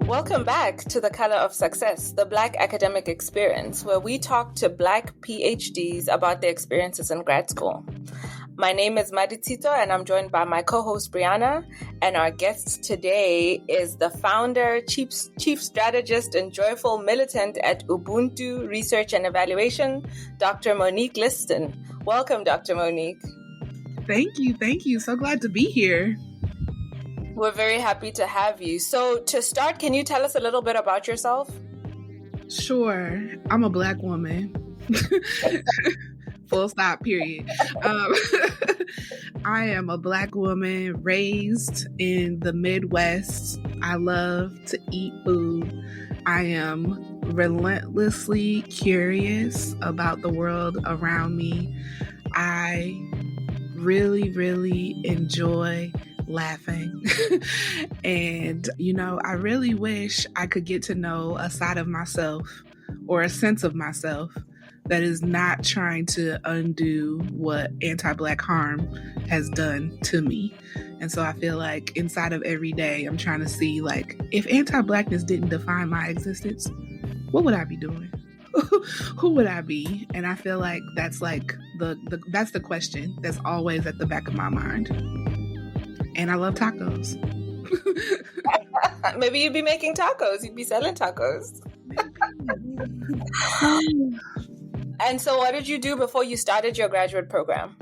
Welcome back to The Color of Success, the Black academic experience, where we talk to Black PhDs about their experiences in grad school. My name is Maditito, and I'm joined by my co-host Brianna, and our guest today is the founder, chief strategist, and joyful militant at Ubuntu Research and Evaluation, Dr. Monique Liston. Welcome, Dr. Monique. Thank you. So glad to be here. We're very happy to have you. So to start, can you tell us a little bit about yourself? Sure. I'm a Black woman. Full stop, period. I am a Black woman raised in the Midwest. I love to eat food. I am relentlessly curious about the world around me. I really enjoy laughing. And, I really wish I could get to know a side of myself or a sense of myself that is not trying to undo what anti-Black harm has done to me. And so I feel like inside of every day, I'm trying to see, if anti-Blackness didn't define my existence, what would I be doing? Who would I be? And I feel like that's that's the question that's always at the back of my mind. And I love tacos. Maybe you'd be making tacos. You'd be selling tacos. And so what did you do before you started your graduate program?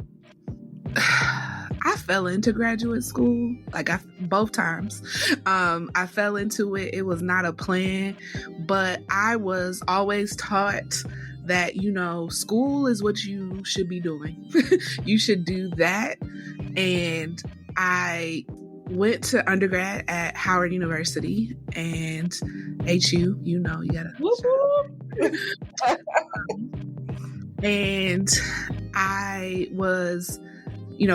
I fell into graduate school, both times. I fell into it. It was not a plan, but I was always taught that, school is what you should be doing. You should do that. And I went to undergrad at Howard University and HU, you gotta. And I was,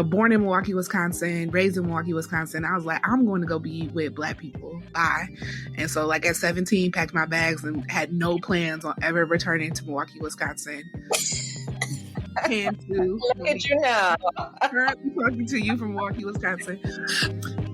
born in Milwaukee, Wisconsin, raised in Milwaukee, Wisconsin. I was like, I'm going to go be with Black people. Bye. And so at 17, packed my bags and had no plans on ever returning to Milwaukee, Wisconsin. Look at you now. Currently talking to you from Milwaukee, Wisconsin.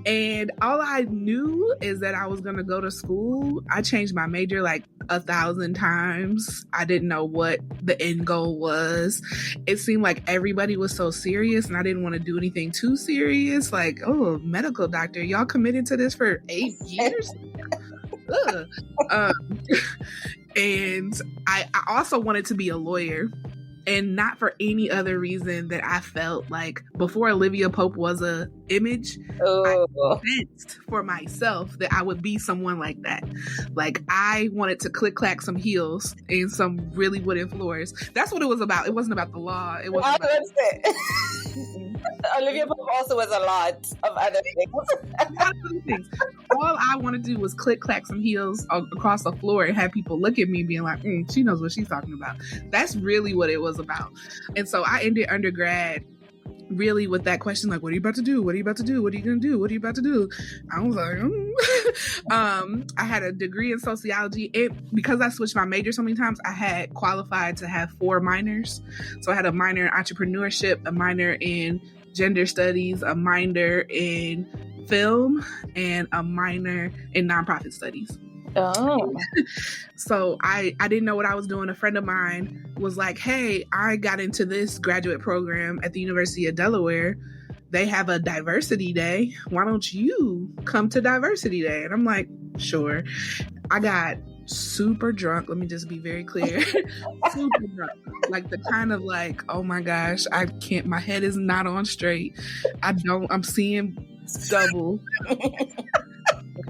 And all I knew is that I was going to go to school. I changed my major 1,000 times. I didn't know what the end goal was. It seemed like everybody was so serious and I didn't want to do anything too serious. Medical doctor, y'all committed to this for 8 years? And I also wanted to be a lawyer. And not for any other reason that I felt like before Olivia Pope was a image, I sensed for myself that I would be someone like that. I wanted to click-clack some heels and some really wooden floors. That's what it was about. It wasn't about the law. It wasn't Olivia Pope also was a lot of other things. All I want to do was click-clack some heels across the floor and have people look at me being like, she knows what she's talking about. That's really what it was about. And so I ended undergrad really with that question, what are you about to do? What are you about to do? What are you going to do? What are you about to do? I was like, I had a degree in sociology. Because I switched my major so many times, I had qualified to have 4 minors. So I had a minor in entrepreneurship, a minor in gender studies, a minor in film, and a minor in nonprofit studies. Oh. So I didn't know what I was doing. A friend of mine was like, hey, I got into this graduate program at the University of Delaware. They have a diversity day. Why don't you come to diversity day? And I'm like, sure. I got super drunk. Let me just be very clear. Super drunk. The kind of oh my gosh, I can't, my head is not on straight. I'm seeing double.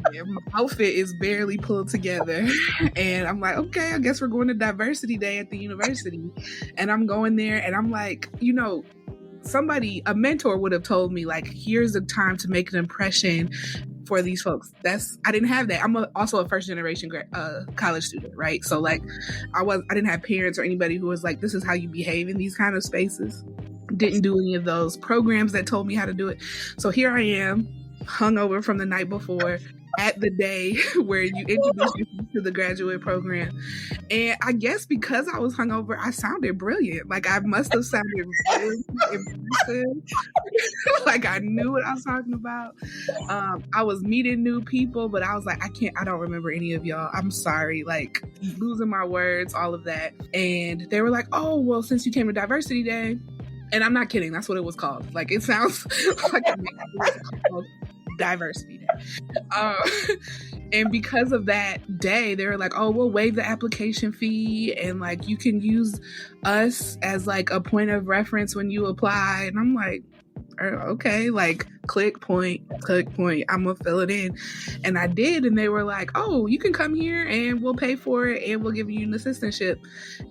My outfit is barely pulled together. And I'm like, okay, I guess we're going to diversity day at the university. And I'm going there and I'm like, a mentor would have told me here's the time to make an impression for these folks. I didn't have that. I'm also a first generation college student, right? So I didn't have parents or anybody who was like, this is how you behave in these kind of spaces. Didn't do any of those programs that told me how to do it. So here I am, hungover from the night before, at the day where you introduce yourself to the graduate program. And I guess because I was hungover, I sounded brilliant. Like I must have sounded really impressive. Like I knew what I was talking about. I was meeting new people, but I was like, I don't remember any of y'all. I'm sorry. Like losing my words, all of that. And they were like, oh, well, since you came to Diversity Day, and I'm not kidding, that's what it was called. Like it sounds like it was called Diversity Day. And because of that day, they were like, oh, we'll waive the application fee and like you can use us as like a point of reference when you apply. And I'm like, okay, like click point, I'm gonna fill it in. And I did, and they were like, oh, you can come here and we'll pay for it and we'll give you an assistantship.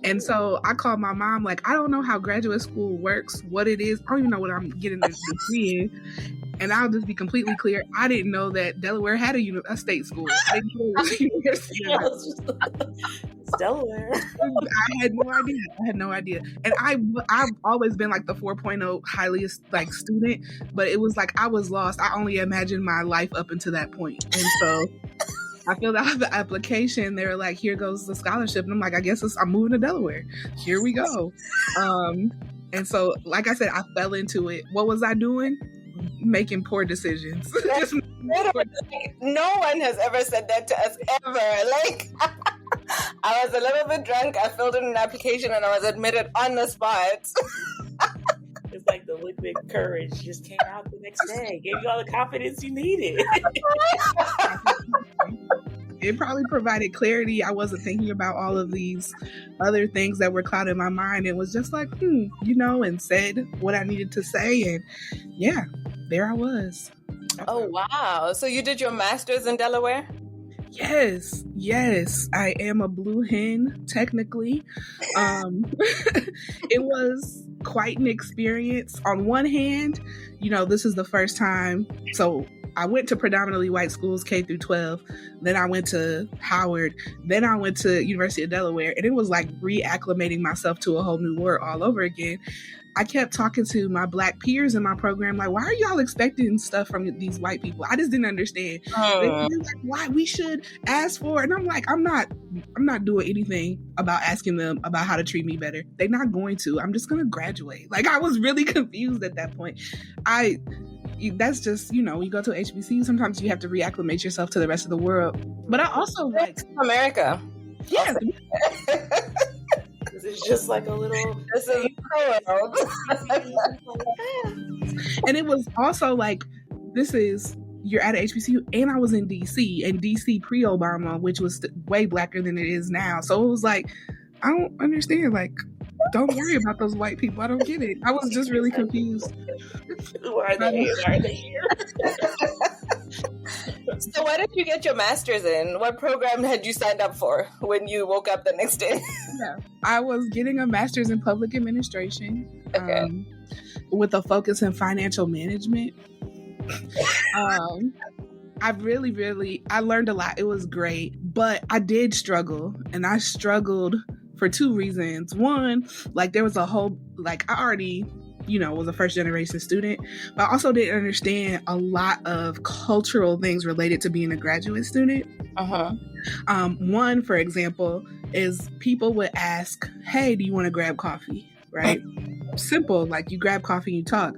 And so I called my mom, like, I don't know how graduate school works, what it is. I don't even know what I'm getting a degree in. And I'll just be completely clear, I didn't know that Delaware had a state school. I didn't know it was a university. It's Delaware. I had no idea. And I've always been like the 4.0 highest like student, but it was like I was lost. I only imagined my life up until that point. And so I filled out the application. They were like, here goes the scholarship. And I'm like, I guess I'm moving to Delaware. Here we go. And so, like I said, I fell into it. What was I doing? Making poor decisions. No one has ever said that to us ever. Like, I was a little bit drunk. I filled in an application and I was admitted on the spot. It's like the liquid courage just came out the next day, gave you all the confidence you needed. It probably provided clarity. I wasn't thinking about all of these other things that were clouding my mind. It was just like, and said what I needed to say. And yeah, there I was. Oh, wow. So you did your master's in Delaware? Yes. I am a blue hen, technically. It was quite an experience. On one hand, this is the first time. So I went to predominantly white schools, K through 12. Then I went to Howard. Then I went to University of Delaware. And it was like reacclimating myself to a whole new world all over again. I kept talking to my Black peers in my program, like, why are y'all expecting stuff from these white people? I just didn't understand. They were like, why we should ask for it. And I'm like, I'm not doing anything about asking them about how to treat me better. They're not going to. I'm just going to graduate. Like, I was really confused at that point. That's just, you go to HBCU, sometimes you have to reacclimate yourself to the rest of the world. But I also like America. Yeah. It's just like a little. And it was also like, you're at a HBCU, and I was in DC, and DC pre-Obama, which was way blacker than it is now. So it was like, I don't understand. Like, don't worry about those white people. I don't get it. I was just really confused. Who are they? Why are they here? So why did you get your master's in? What program had you signed up for when you woke up the next day? Yeah, I was getting a master's in public administration, with a focus in financial management. I learned a lot. It was great, but I did struggle, and I struggled for two reasons. One, like there was a whole, like I already, was a first generation student, but I also didn't understand a lot of cultural things related to being a graduate student. One, for example, is people would ask, hey, do you want to grab coffee? Right? Simple, like you grab coffee and you talk.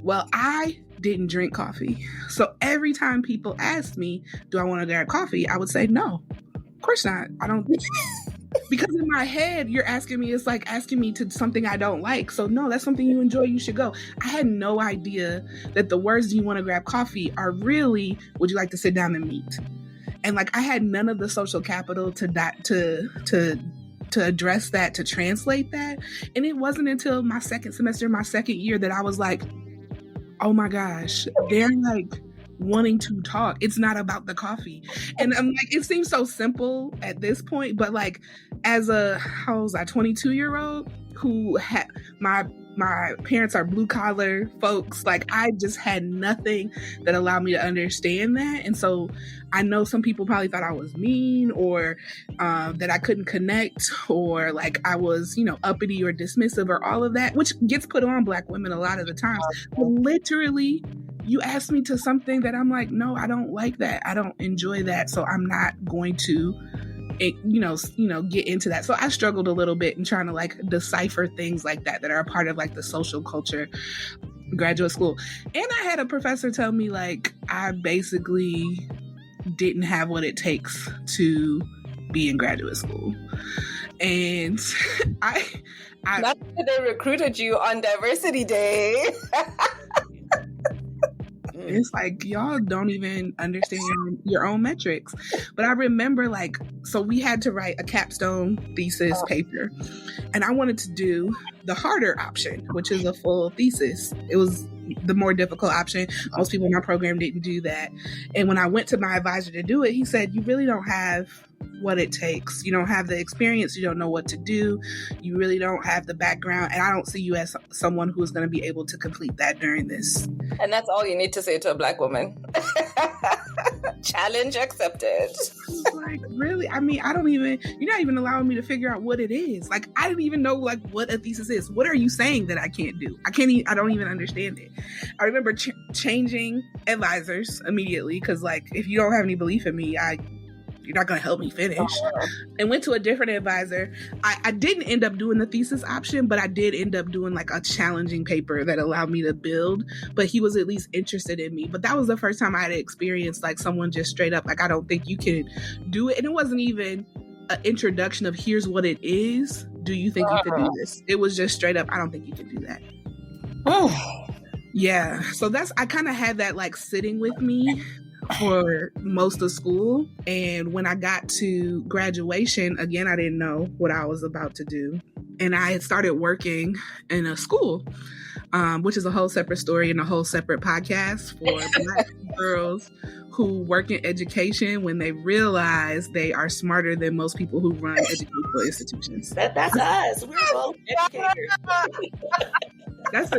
Well, I didn't drink coffee. So every time people asked me, do I want to grab coffee? I would say, no, of course not. I don't. Because in my head, you're asking me, it's like asking me to something I don't like. So no, that's something you enjoy, you should go. I had no idea that the words, do you want to grab coffee, are really, would you like to sit down and meet? And like, I had none of the social capital to address that, to translate that. And it wasn't until my second semester, my second year, that I was like, oh my gosh, they're like wanting to talk. It's not about the coffee. And I'm like, it seems so simple at this point, but like as a 22-year-old who had my parents are blue collar folks, like I just had nothing that allowed me to understand that. And so I know some people probably thought I was mean, or that I couldn't connect, or like I was, uppity or dismissive, or all of that, which gets put on Black women a lot of the times. But literally, you asked me to something that I'm like, no, I don't like that. I don't enjoy that. So I'm not going to, get into that. So I struggled a little bit in trying to like decipher things like that are a part of like the social culture graduate school. And I had a professor tell me like, I basically didn't have what it takes to be in graduate school. And I not that they recruited you on diversity day. It's like, y'all don't even understand your own metrics. But I remember like, so we had to write a capstone thesis paper, and I wanted to do the harder option, which is a full thesis. It was the more difficult option. Most people in my program didn't do that. And when I went to my advisor to do it, he said, you really don't have what it takes. You don't have the experience. You don't know what to do. You really don't have the background. And I don't see you as someone who is going to be able to complete that during this. And that's all you need to say to a Black woman. Challenge accepted. Like, really? I mean, you're not even allowing me to figure out what it is. Like, I didn't even know like what a thesis is. What are you saying that I can't do? I don't even understand it. I remember changing advisors immediately because like, if you don't have any belief in me, you're not going to help me finish. And went to a different advisor. I didn't end up doing the thesis option, but I did end up doing like a challenging paper that allowed me to build. But he was at least interested in me. But that was the first time I had experienced like someone just straight up, like, I don't think you can do it. And it wasn't even an introduction of here's what it is. Do you think you could do this? It was just straight up, I don't think you can do that. Yeah. So I kind of had that like sitting with me for most of school. And when I got to graduation, again, I didn't know what I was about to do. And I had started working in a school, which is a whole separate story and a whole separate podcast for Black girls who work in education when they realize they are smarter than most people who run educational institutions. That's us. We're both educators. That's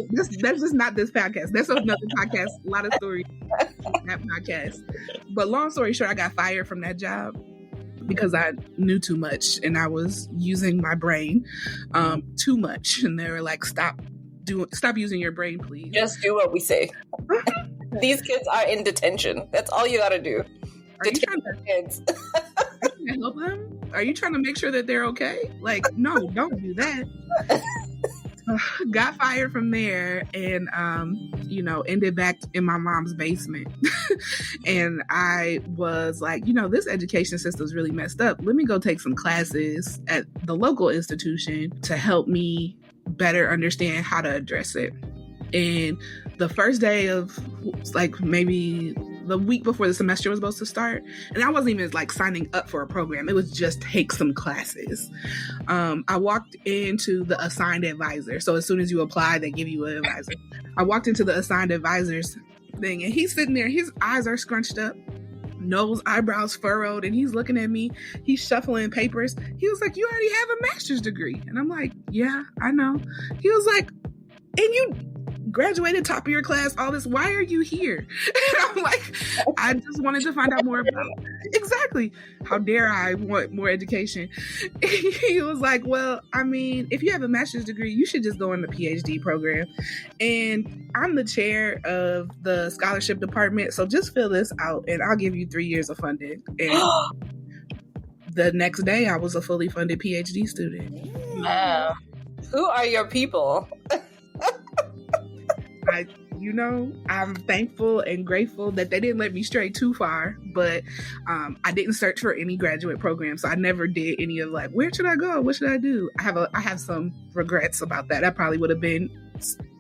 just not this podcast. That's another podcast. A lot of stories in that podcast. But long story short, I got fired from that job because I knew too much and I was using my brain too much. And they were like, stop using your brain, please. Just do what we say. These kids are in detention. That's all you got to do. Detain kids. Are you trying to help them? Are you trying to make sure that they're okay? Like, no, don't do that. Got fired from there and, ended back in my mom's basement. And I was like, this education system is really messed up. Let me go take some classes at the local institution to help me better understand how to address it. And the first day of like maybe the week before the semester was supposed to start, and I wasn't even like signing up for a program. It was just take some classes. I walked into the assigned advisor. So as soon as you apply, they give you an advisor. I walked into the assigned advisors thing and he's sitting there. His eyes are scrunched up, nose, eyebrows furrowed, and he's looking at me. He's shuffling papers. He was like, you already have a master's degree. And I'm like, yeah, I know. He was like, and you graduated top of your class, all this, why are you here? And I'm like, I just wanted to find out more about it. Exactly. How dare I want more education? He was like, well, I mean, if you have a master's degree, you should just go in the PhD program. And I'm the chair of the scholarship department, so just fill this out and I'll give you 3 years of funding. And the next day I was a fully funded PhD student. Wow. Who are your people? I'm thankful and grateful that they didn't let me stray too far, but I didn't search for any graduate program. So I never did any of like, where should I go? What should I do? I have some regrets about that. I probably would have been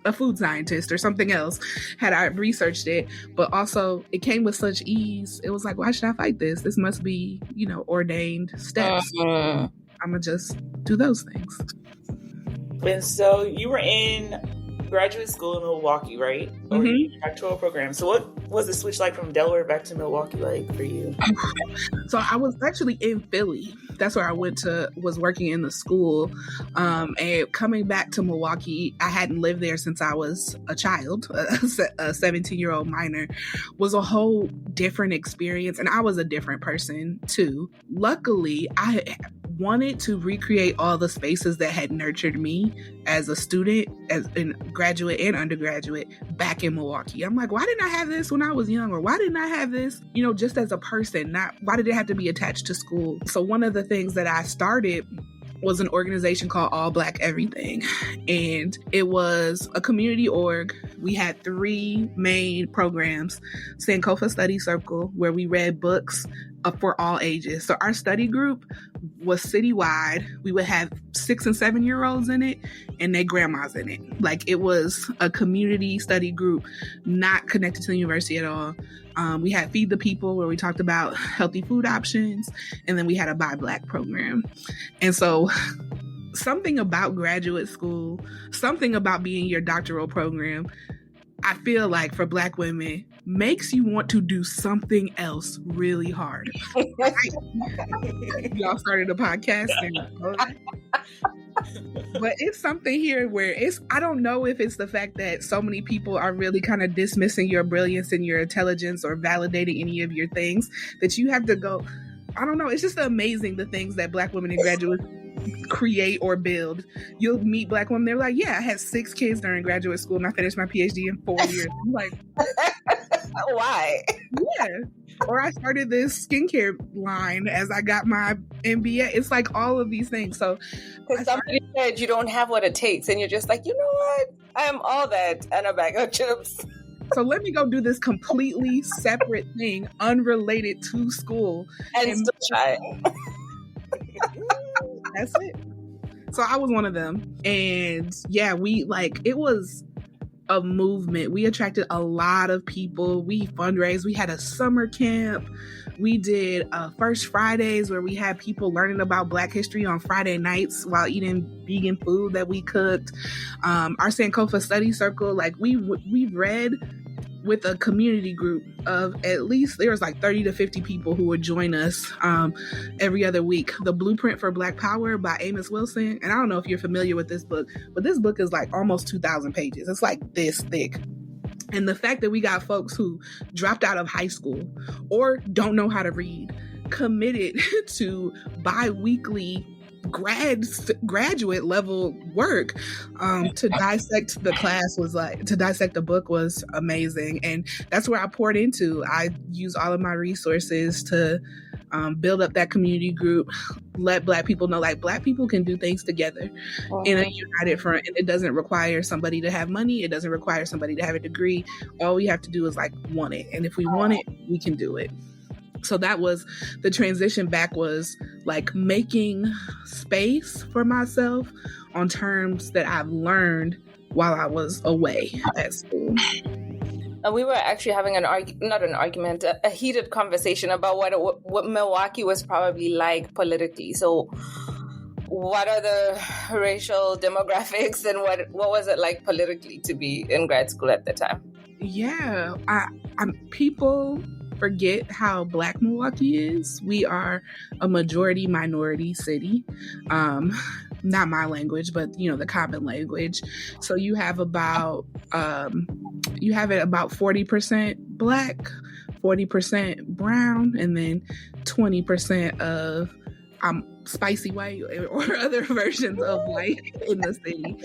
a food scientist or something else had I researched it, but also it came with such ease. It was like, why should I fight this? This must be, ordained steps. I'm gonna just do those things. And so you were in graduate school in Milwaukee, right? Or your doctoral program. So what was the switch like from Delaware back to Milwaukee like for you? So I was actually in Philly. That's where I was working in the school. And coming back to Milwaukee, I hadn't lived there since I was a child. A 17-year-old minor was a whole different experience. And I was a different person too. Luckily, I wanted to recreate all the spaces that had nurtured me as a student, as a graduate and undergraduate, back in Milwaukee. I'm like, why didn't I have this when I was young? Or why didn't I have this, just as a person? Why did it have to be attached to school? So one of the things that I started was an organization called All Black Everything. And it was a community org. We had 3 main programs: Sankofa Study Circle, where we read books for all ages. So our study group was citywide. We would have 6 and 7-year-olds in it and their grandmas in it. Like, it was a community study group, not connected to the university at all. We had Feed the People, where we talked about healthy food options. And then we had a Buy Black program. And so something about graduate school, something about being your doctoral program, I feel like for Black women, makes you want to do something else really hard. Y'all started a podcast. But it's something here where I don't know if it's the fact that so many people are really kind of dismissing your brilliance and your intelligence or validating any of your things that you have to go, I don't know. It's just amazing the things that Black women in graduate create or build. You'll meet Black women, they're like, yeah, I had 6 kids during graduate school and I finished my PhD in 4 years. I'm like, why? Yeah. Or I started this skincare line as I got my MBA. It's like all of these things. So somebody said you don't have what it takes, and you're just like, you know what? I am all that and a bag of chips. So let me go do this completely separate thing, unrelated to school. And still try. That's it. So I was one of them. And yeah, it was a movement. We attracted a lot of people. We fundraised. We had a summer camp. We did First Fridays, where we had people learning about Black history on Friday nights while eating vegan food that we cooked. Our Sankofa Study Circle, we read with a community group of at least, there was 30 to 50 people who would join us every other week. The Blueprint for Black Power by Amos Wilson. And I don't know if you're familiar with this book, but this book is almost 2,000 pages. It's this thick. And the fact that we got folks who dropped out of high school or don't know how to read, committed to bi-weekly graduate level work to dissect the class to dissect the book was amazing. And that's where I poured into. I used all of my resources to build up that community group, let Black people know Black people can do things together in a united front. And it doesn't require somebody to have money. It doesn't require somebody to have a degree. All we have to do is want it. And if we want it, we can do it. So that was the transition back, was making space for myself on terms that I've learned while I was away at school. And we were actually having a heated conversation about what Milwaukee was probably like politically. So what are the racial demographics and what was it like politically to be in grad school at the time? Yeah, people forget how Black Milwaukee is. We are a majority minority city. Not my language, but the common language. So you have about 40% Black, 40% brown, and then 20% of spicy white or other versions of white in the city.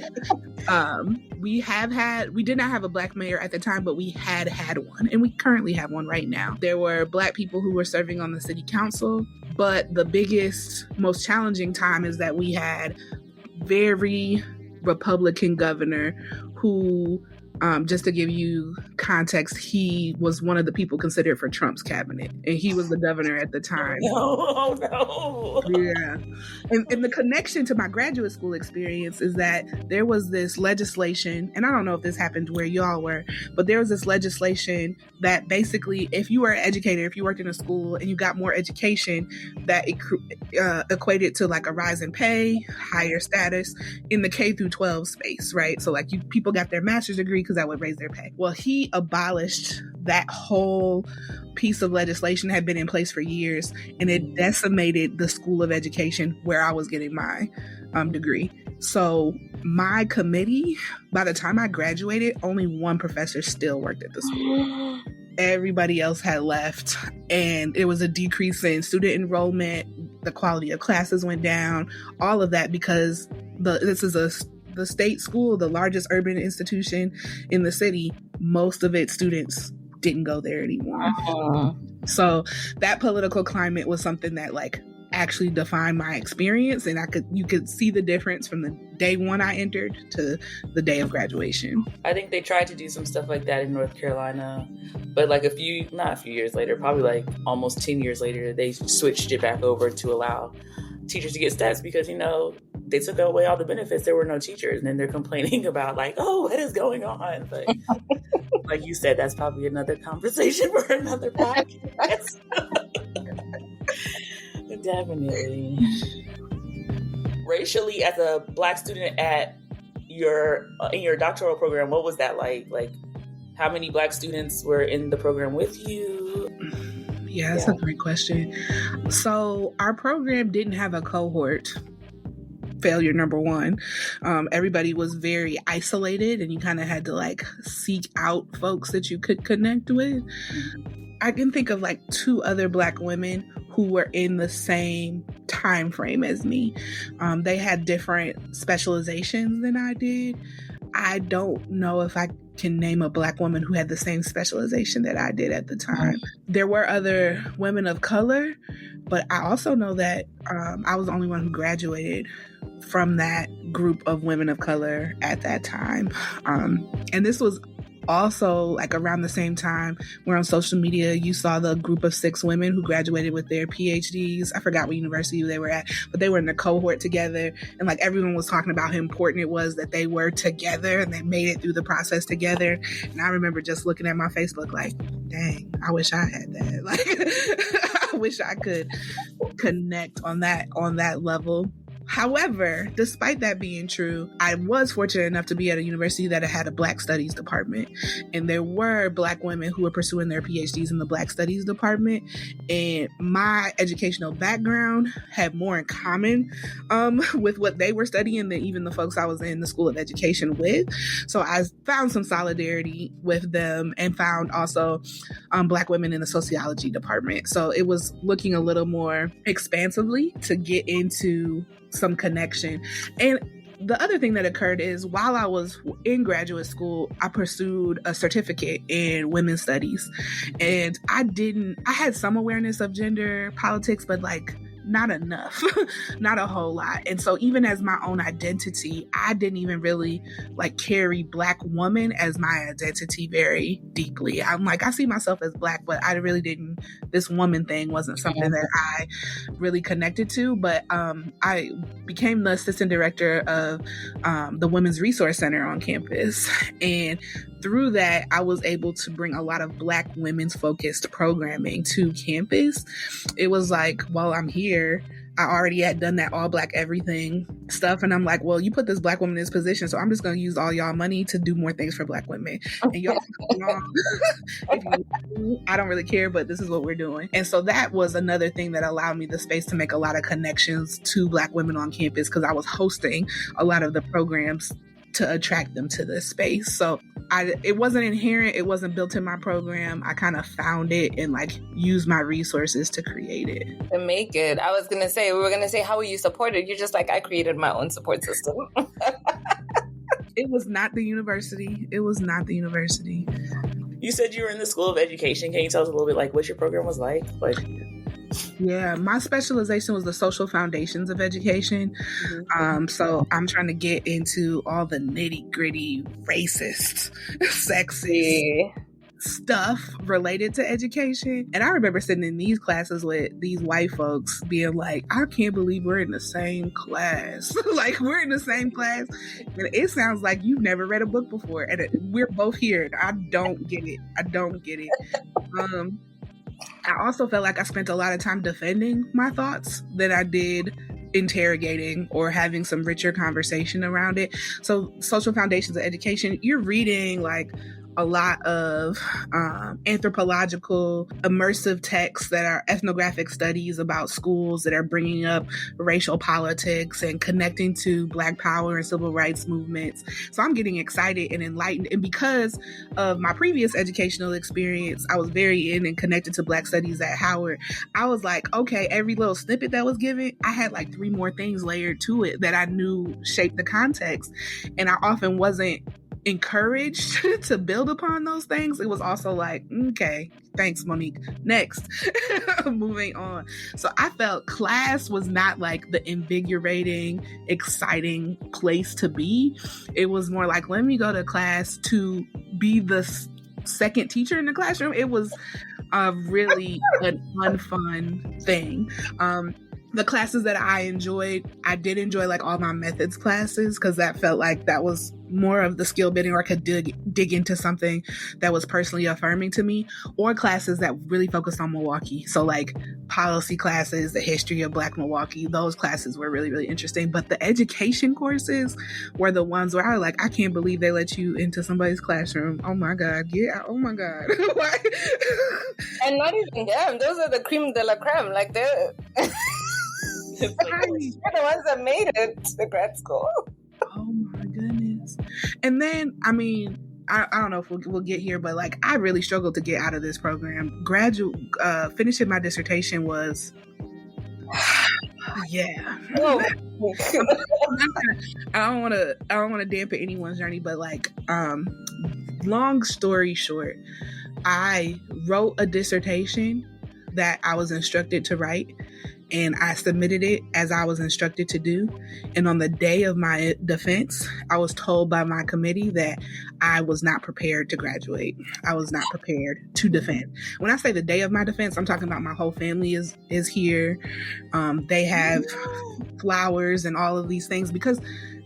We did not have a Black mayor at the time, but we had one, and we currently have one right now. There were Black people who were serving on the city council, but the biggest, most challenging time is that we had very Republican governor who, just to give you context, he was one of the people considered for Trump's cabinet, and he was the governor at the time. Oh, no. Yeah. And the connection to my graduate school experience is that there was this legislation, and I don't know if this happened where y'all were, but there was this legislation that basically, if you were an educator, if you worked in a school and you got more education, that equated to a rise in pay, higher status in the K through 12 space, right? So people got their master's degree because that would raise their pay. Well, he abolished that whole piece of legislation. Had been in place for years, and it decimated the School of Education where I was getting my degree. So my committee, by the time I graduated, only one professor still worked at the school. Everybody else had left, and it was a decrease in student enrollment. the quality of classes went down, all of that, because this is the state school, the largest urban institution in the city. Most of its students didn't go there anymore. So that political climate was something that like actually defined my experience, and you could see the difference from the day one I entered to the day of graduation. I think they tried to do some stuff like that in North Carolina, but like not a few years later, probably like almost 10 years later, they switched it back over to allow teachers to get stats because, you know, they took away all the benefits. There were no teachers, and then they're complaining about like, oh, what is going on? But like you said, that's probably another conversation for another podcast. Definitely. Racially, as a Black student in your doctoral program, what was that like? Like, how many Black students were in the program with you? Yeah, that's a great question. So our program didn't have a cohort. Failure number one. Everybody was very isolated, and you kind of had to like seek out folks that you could connect with. I can think of like 2 other Black women who were in the same time frame as me. They had different specializations than I did. I don't know if I can name a Black woman who had the same specialization that I did at the time. There were other women of color, but I also know that I was the only one who graduated from that group of women of color at that time. And this was also like around the same time where on social media you saw the group of 6 women who graduated with their PhDs. I forgot what university they were at, but they were in a cohort together, and like everyone was talking about how important it was that they were together and they made it through the process together. And I remember just looking at my Facebook like, dang, I wish I had that. Like I wish I could connect on that level. However, despite that being true, I was fortunate enough to be at a university that had a Black Studies department. And there were Black women who were pursuing their PhDs in the Black Studies department. And my educational background had more in common with what they were studying than even the folks I was in the School of Education with. So I found some solidarity with them, and found also Black women in the sociology department. So it was looking a little more expansively to get into some connection. And the other thing that occurred is while I was in graduate school, I pursued a certificate in women's studies. And I had some awareness of gender politics, but like not enough, not a whole lot. And so even as my own identity, I didn't even really like carry Black woman as my identity very deeply. I'm like, I see myself as Black, but I really didn't, this woman thing wasn't something that I really connected to. But I became the assistant director of the Women's Resource Center on campus. And through that, I was able to bring a lot of Black women's focused programming to campus. It was like, while I'm here, I already had done that all Black everything stuff. And I'm like, well, you put this Black woman in this position, so I'm just going to use all y'all money to do more things for Black women. And y'all, I don't really care, but this is what we're doing. And so that was another thing that allowed me the space to make a lot of connections to Black women on campus, because I was hosting a lot of the programs to attract them to this space. So it wasn't inherent. It wasn't built in my program. I kind of found it and like used my resources to create it. To make it. We were going to say, how were you supported? You're just like, I created my own support system. It was not the university. You said you were in the School of Education. Can you tell us a little bit like what your program was like? Yeah, my specialization was the social foundations of education. So I'm trying to get into all the nitty gritty, racist, sexist stuff related to education. And I remember sitting in these classes with these white folks being like, I can't believe we're in the same class. Like, we're in the same class. And it sounds like you've never read a book before. And we're both here. And I don't get it. I also felt like I spent a lot of time defending my thoughts than I did interrogating or having some richer conversation around it. So social foundations of education, you're reading like a lot of anthropological immersive texts that are ethnographic studies about schools that are bringing up racial politics and connecting to Black power and civil rights movements. So I'm getting excited and enlightened. And because of my previous educational experience, I was very in and connected to Black studies at Howard. I was like, okay, every little snippet that was given, I had like 3 more things layered to it that I knew shaped the context. And I often wasn't encouraged to build upon those things. It was also like, okay, thanks, Monique. Next. Moving on. So I felt class was not like the invigorating, exciting place to be. It was more like, let me go to class to be the second teacher in the classroom. It was really an unfun thing. The classes that I enjoyed, I did enjoy like all my methods classes because that felt like that was more of the skill building, or I could dig into something that was personally affirming to me, or classes that really focused on Milwaukee. So like policy classes, the history of Black Milwaukee, those classes were really, really interesting. But the education courses were the ones where I was like, I can't believe they let you into somebody's classroom. Oh my God. Yeah. Oh my God. And not even them. Those are the creme de la creme. Like they're the ones that made it to grad school. Oh my goodness. And then, I mean, I don't know if we'll get here, but like I really struggled to get out of this program. Finishing my dissertation was, yeah. Oh. I don't want to dampen anyone's journey, but like, long story short, I wrote a dissertation that I was instructed to write, and I submitted it as I was instructed to do. And on the day of my defense, I was told by my committee that I was not prepared to graduate. I was not prepared to defend. When I say the day of my defense, I'm talking about my whole family is here. They have flowers and all of these things, because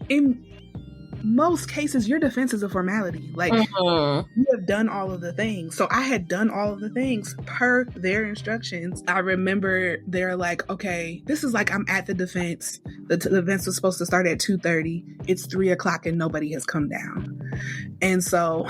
in most cases, your defense is a formality. Like, you have done all of the things. So I had done all of the things per their instructions. I remember they're like, okay, this is like, I'm at the defense. The defense was supposed to start at 2:30. It's 3:00 and nobody has come down. And so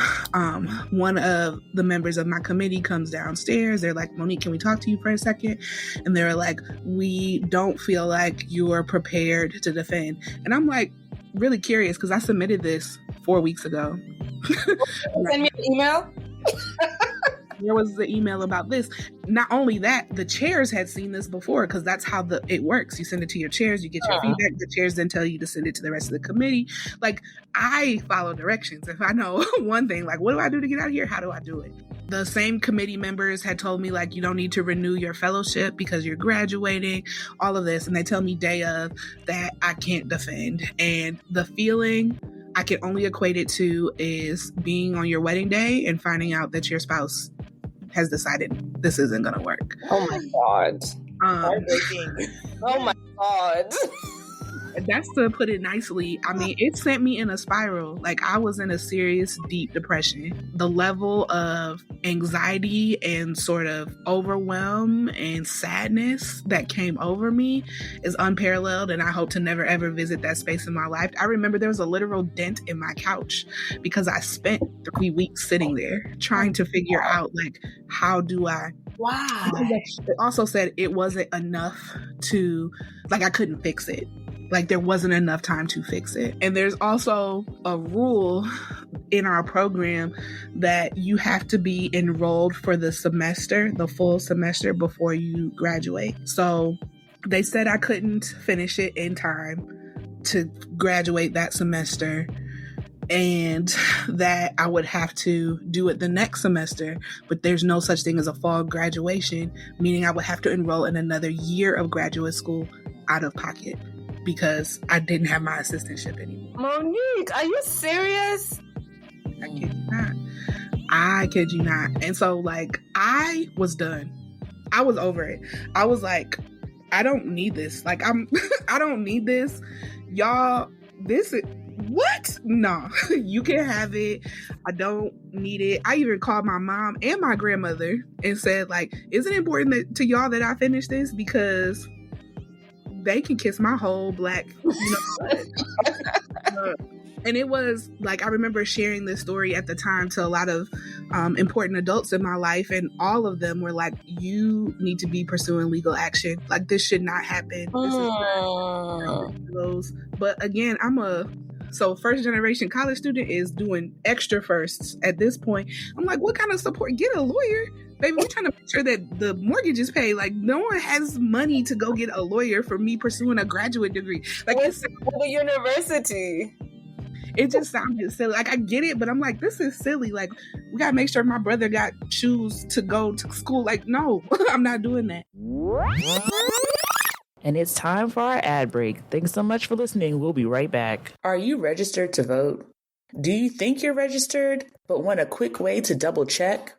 one of the members of my committee comes downstairs. They're like, Monique, can we talk to you for a second? And they're like, we don't feel like you're prepared to defend. And I'm like, really curious, because I submitted this 4 weeks ago. Send me an email. There was the email about this. Not only that, the chairs had seen this before, because that's how it works. You send it to your chairs, you get your feedback. The chairs then tell you to send it to the rest of the committee. Like, I follow directions. If I know one thing, like, what do I do to get out of here? How do I do it? The same committee members had told me, like, you don't need to renew your fellowship because you're graduating, all of this. And they tell me day of that I can't defend. And the feeling I can only equate it to is being on your wedding day and finding out that your spouse has decided this isn't going to work. Oh my God. Oh my God. That's to put it nicely. I mean, it sent me in a spiral. Like, I was in a serious, deep depression. The level of anxiety and sort of overwhelm and sadness that came over me is unparalleled, and I hope to never, ever visit that space in my life. I remember there was a literal dent in my couch because I spent 3 weeks sitting there trying to figure out, like, how do I... Wow. It also said it wasn't enough to... Like, I couldn't fix it. Like, there wasn't enough time to fix it. And there's also a rule in our program that you have to be enrolled for the semester, the full semester, before you graduate. So they said I couldn't finish it in time to graduate that semester, and that I would have to do it the next semester, but there's no such thing as a fall graduation, meaning I would have to enroll in another year of graduate school out of pocket, because I didn't have my assistantship anymore. Monique, are you serious? I kid you not. I kid you not. And so, like, I was done. I was over it. I was like, I don't need this. Like, I don't need this. Y'all, this is, what? No, you can have it. I don't need it. I even called my mom and my grandmother and said, like, is it important to y'all that I finish this? Because they can kiss my whole Black, And it was like, I remember sharing this story at the time to a lot of important adults in my life, and all of them were like, you need to be pursuing legal action. Like, this should not happen. This is not those. But again, first generation college student is doing extra firsts at this point. I'm like, what kind of support? Get a lawyer. Baby, we're trying to make sure that the mortgage is paid. Like, no one has money to go get a lawyer for me pursuing a graduate degree. Like, with the university. It just sounded silly. Like, I get it, but I'm like, this is silly. Like, we got to make sure my brother got shoes to go to school. Like, no, I'm not doing that. And it's time for our ad break. Thanks so much for listening. We'll be right back. Are you registered to vote? Do you think you're registered, but want a quick way to double check?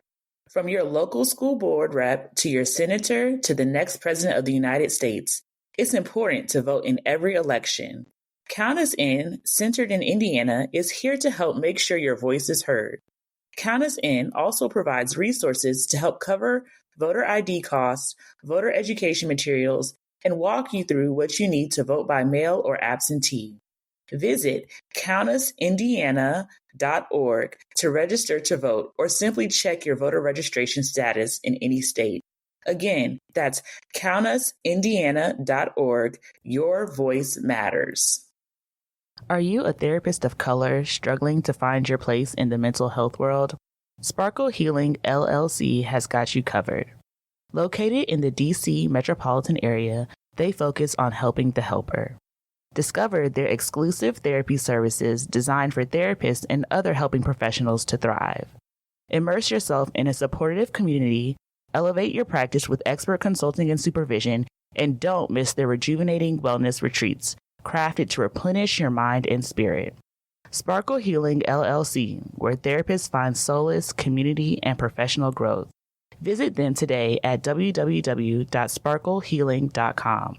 From your local school board rep to your senator to the next president of the United States, it's important to vote in every election. Count Us In, centered in Indiana, is here to help make sure your voice is heard. Count Us In also provides resources to help cover voter ID costs, voter education materials, and walk you through what you need to vote by mail or absentee. Visit countusindiana.org to register to vote, or simply check your voter registration status in any state. Again, that's countusindiana.org. Your voice matters. Are you a therapist of color struggling to find your place in the mental health world? Sparkle Healing LLC has got you covered. Located in the DC metropolitan area, they focus on helping the helper. Discover their exclusive therapy services designed for therapists and other helping professionals to thrive. Immerse yourself in a supportive community, elevate your practice with expert consulting and supervision, and don't miss their rejuvenating wellness retreats, crafted to replenish your mind and spirit. Sparkle Healing LLC, where therapists find solace, community, and professional growth. Visit them today at www.sparklehealing.com.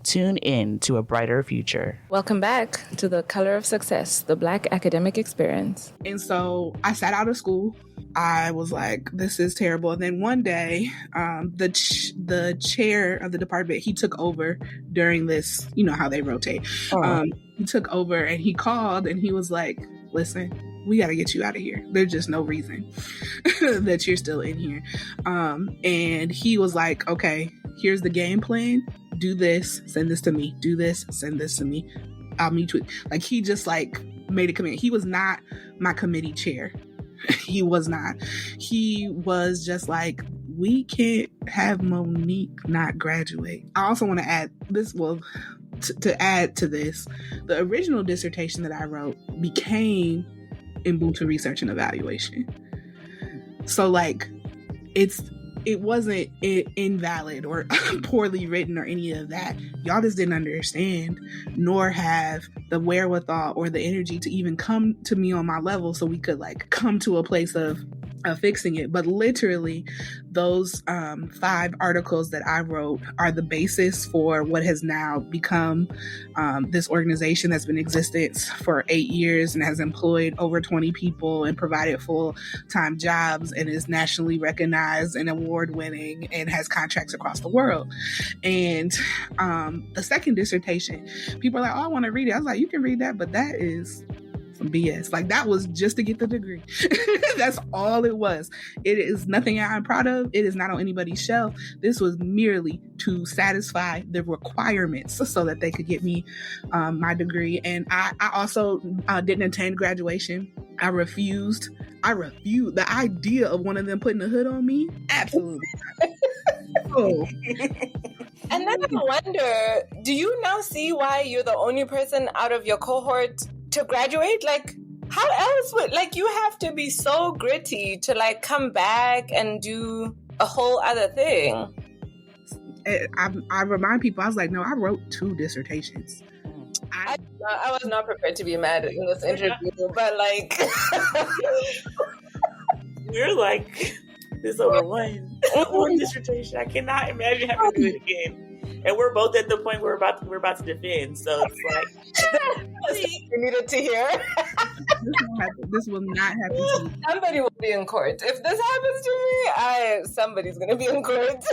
Tune in to a brighter future. Welcome back to The Color of Success, the Black academic experience. And so I sat out of school. I was like, this is terrible. And then one day, the chair of the department, he took over during this, you know how they rotate. He took over and he called and he was like, listen, we got to get you out of here. There's just no reason that you're still in here. And he was like, okay, here's the game plan. Do this, send this to me. Do this, send this to me. I'll meet with, like, he just like made a command. He was not my committee chair. He was not. He was just like, we can't have Monique not graduate. I also want to add this, to add to this, the original dissertation that I wrote became Ubuntu Research and Evaluation. So like, it wasn't invalid or poorly written or any of that. Y'all just didn't understand, nor have the wherewithal or the energy to even come to me on my level so we could like come to a place of fixing it. But literally, those 5 articles that I wrote are the basis for what has now become this organization that's been in existence for 8 years and has employed over 20 people and provided full-time jobs and is nationally recognized and award-winning and has contracts across the world. And the second dissertation, people are like, oh, I want to read it. I was like, you can read that, but that is some BS. Like, that was just to get the degree. That's all it was. It is nothing I'm proud of. It is not on anybody's shelf. This was merely to satisfy the requirements so that they could get me my degree. And I also didn't attend graduation. I refused the idea of one of them putting a hood on me. Absolutely. Oh. And then I wonder, do you now see why you're the only person out of your cohort to graduate? Like, how else would, like, you have to be so gritty to like come back and do a whole other thing. I remind people, I was like, no, I wrote 2 dissertations. I was not prepared to be mad in this interview, but like, we're like, this over one dissertation. I cannot imagine having to do it again. And we're both at the point where we're about to defend. So it's like, you needed to hear. This will not happen to me. Somebody will be in court. If this happens to me, somebody's going to be in court.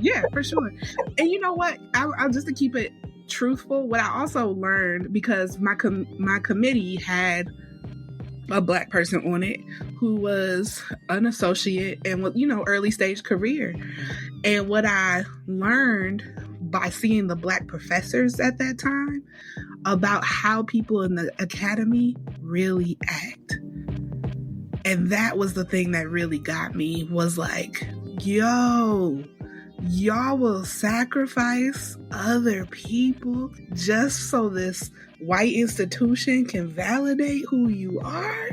Yeah, for sure. And you know what? I'll just to keep it truthful. What I also learned, because my committee had a Black person on it who was an associate and with, early stage career. And what I learned by seeing the Black professors at that time about how people in the academy really act. And that was the thing that really got me, was like, yo, y'all will sacrifice other people just so this white institution can validate who you are?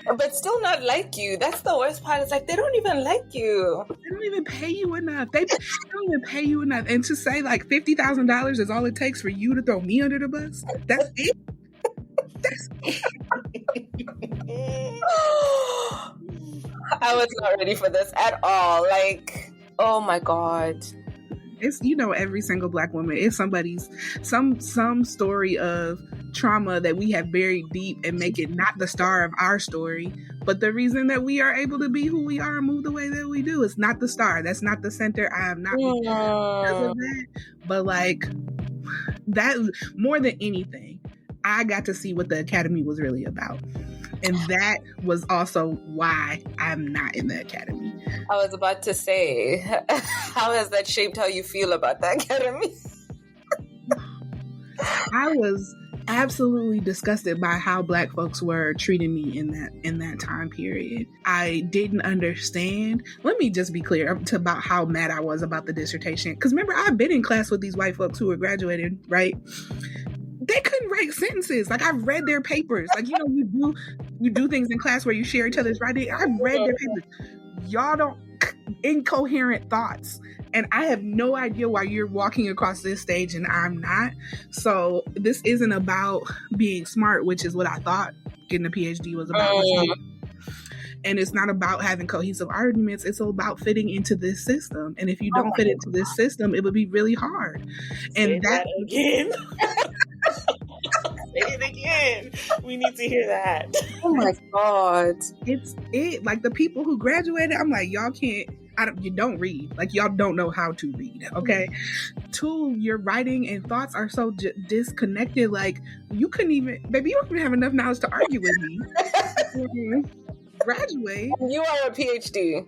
But still not like you. That's the worst part. It's like, they don't even like you. They don't even pay you enough. They don't even pay you enough. And to say like $50,000 is all it takes for you to throw me under the bus, that's it. That's it. I was not ready for this at all. Like, oh my God. It's, every single Black woman, it's somebody's, some story of trauma that we have buried deep and make it not the star of our story, but the reason that we are able to be who we are and move the way that we do. It's not the star. That's not the center. I am not because of that. But like, that, more than anything, I got to see what the academy was really about. And that was also why I'm not in the academy. I was about to say, how has that shaped how you feel about the academy? I was absolutely disgusted by how Black folks were treating me in that time period. I didn't understand. Let me just be clear about how mad I was about the dissertation. Because remember, I've been in class with these white folks who were graduating, right? They couldn't write sentences. Like, I've read their papers. Like, you do things in class where you share each other's writing. I've read their papers. Y'all don't, incoherent thoughts. And I have no idea why you're walking across this stage and I'm not. So this isn't about being smart, which is what I thought getting a PhD was about. And it's not about having cohesive arguments. It's all about fitting into this system. And if you don't fit into this system, it would be really hard. And that again. Say it again. We need to hear that. Oh my God. It's it. Like, the people who graduated, I'm like, y'all can't, you don't read. Like, y'all don't know how to read, okay? Two, your writing and thoughts are so disconnected. Like, you couldn't even, baby, you don't even have enough knowledge to argue with me. Graduate. You are a PhD.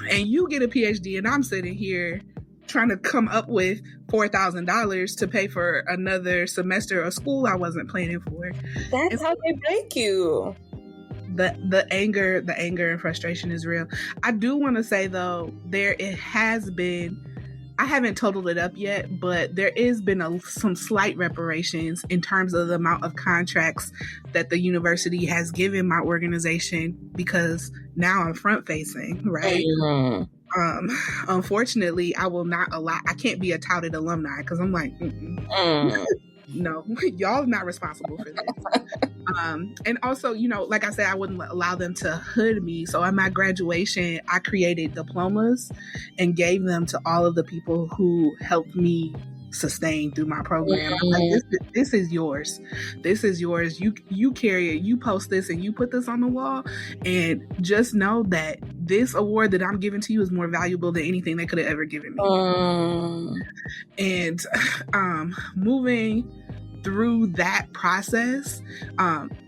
And you get a PhD, and I'm sitting here trying to come up with $4,000 to pay for another semester of school I wasn't planning for. That's how they break you. The anger and frustration is real. I do want to say though, it has been, I haven't totaled it up yet, but there has been some slight reparations in terms of the amount of contracts that the university has given my organization, because now I'm front facing, right? Unfortunately, I can't be a touted alumni, because I'm like, no, y'all not responsible for this. And also, like I said, I wouldn't allow them to hood me. So at my graduation, I created diplomas and gave them to all of the people who helped me sustain through my program. I'm like, this is yours. This is yours. You carry it. You post this and you put this on the wall. And just know that this award that I'm giving to you is more valuable than anything they could have ever given me. And moving through that process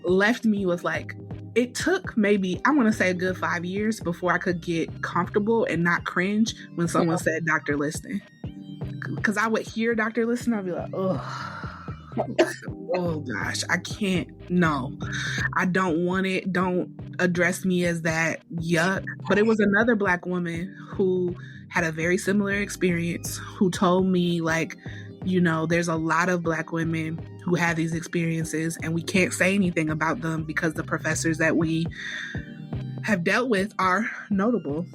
left me with like, it took maybe, I want to say a good 5 years before I could get comfortable and not cringe when someone said Dr. Liston. Because I would hear Dr. Liston, I'd be like, oh gosh, I can't, no, I don't want it. Don't address me as that, yuck. But it was another Black woman who had a very similar experience who told me, like, there's a lot of Black women who have these experiences and we can't say anything about them because the professors that we have dealt with are notable,